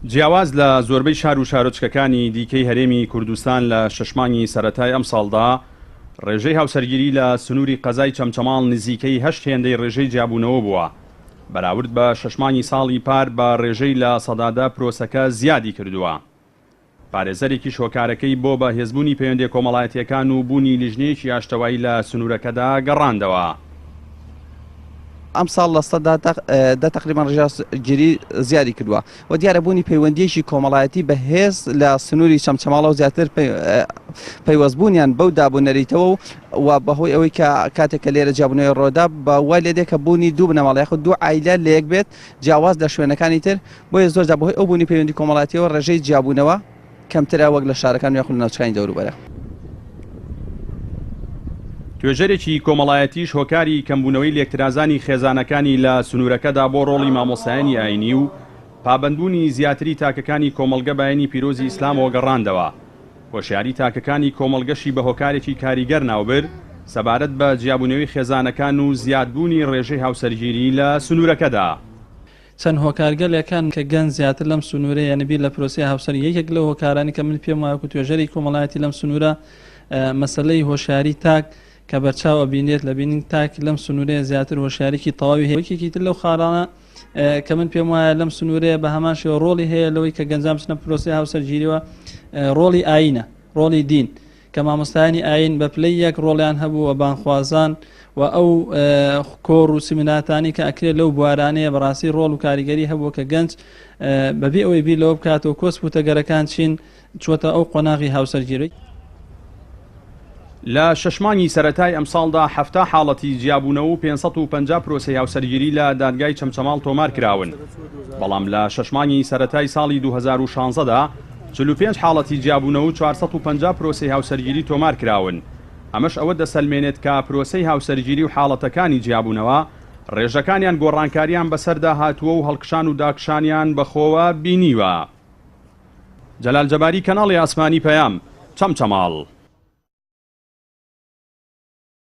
جیاواز لە زۆربەی شار و شارۆچکەکانی دیکەی هەرێمی کوردستان لە شەشمانی سەرەتای ئەم ساڵدا ڕێژەی هاوسەرگیری لە سنووری قەزای چەمچەماڵ نزیکەی 8 هێندەی ڕێژەی جیابوونەوە بووە. بەراورد بە شەشمانی ساڵی پار بە ڕێژەی لە سەدادا پرۆسەکە زیادی کردووە. پارێزەرێکی شۆکارەکەی بۆ بە هێزبوونی پەیوەندی کۆمەڵایەتیەکان و بوونی لیژنەیەکی ئاشتەوایی لە سنوورەکەدا گەڕاندەوە. ئەم ساڵ لە سەدا تقریبان ڕێژەگیری زیادی کردووە و دیارە بوونی پەیوەندیەکی کۆمەڵایەتی بە هێز لە سنووری چەمچەماڵە و زیاتر پەیوەستبوونیان بەو دابوونەریتەوە و بەهۆی ئەوەی کە کاتێککە لێرە جیابوونەوەی ڕۆدا بە وای لێ دێکە بوونی دوو بنەماڵ یاخود دوو عایلە لە یەک بێت جیاواز لە شوێنەکانی تر بۆیە زۆرجار بەهۆی ئەو بوونی پەیوەندی کۆمەڵایەتیەوە ڕێژەی جیابوونەوە کەمترە وەک لە شارەکان یاخود لە ناوچەکانی دەوروبەرە. توێژەرێکی کۆمەڵایەتیش هۆکاری کەمبوونەوەی لێکترازانی خێزانەکانی لە سنوورەکەدا بۆ ڕۆڵی مامۆسایانی ئاینی و پابەندبوونی زیاتری تاکەکانی کۆمەڵگە بەیانی پیرۆزی ئیسلامەوە گەڕاندەوە. هۆشیاری تاکەکانی کۆمەڵگەشی بە هۆکارێکی کاریگەر ناوبر سەبارەت بە جیابوونەوەی خێزانەکان و زیادبوونی ڕێژەی هاوسەرگیری لە سنوورەکەدا. چەند هۆکارگەلەکان کە گەن زیاتر لەم سنوورە یانبی لە پرۆسی هاوسەر یەکێک لە هۆکارانی کە من پێم وایە توێژەری کۆمەڵایەتی لەم سنوورە مەسەلەی هۆشیاری تاک کە بەرچاوە بینێت لە بینین تاک لەم سنوورەیە زیاتر هۆشیارێکی تەواوی هەیەکێکی تر لەو خاڕانە کە من پێم وایە لەم سنوورەیە بە هەمان شێوە ڕۆڵی هەیە لەوەی کە گەنجام بچنە پرۆسی هاوسەرگیریەوە ڕۆڵی ئاینە ڕۆڵی دین کە مامۆستایانی ئاین بە پلەی یەک ڕۆڵیان هەبوو بانخوازان و ئەو کۆڕ و سیمیناتانی کە ئەکرێت لەو بوارانەیە بەڕاستی ڕۆڵ و کاریگەری هەبووە کە گەنج بەبێ ئەوەی بیر لەوە بکاتەوە کۆس بوتەگەرەکان چین چوەتە ئەو قۆناغی هاوسەرگیری. لە شەشمانی سەرەتای ئەم ساڵدا 7 حاڵەتی جیابوونەوە و 550 پرۆسی هاوسەرگیری لە دادگای چەمچەماڵ تۆمار کراون. بەڵام لە شەشمانی سەرەتای ساڵی 2016دا 45 حاڵەتی جیابوونەوە و 450 پرۆسی هاوسەرگیری تۆمار کراون. ئەمەش ئەوە دەسەلمێنێت کە پرۆسەی هاوسەرگیری و حاڵەتەکانی جیابوونەوە ڕێژەکانیان گۆڕانکاریان بەسەردا هاتووە و هەڵکشان و داکشانیان بەخۆوە بینیوە. جەلال جەباری، کەناڵی ئاسمانی پەیام، چەمچەماڵ.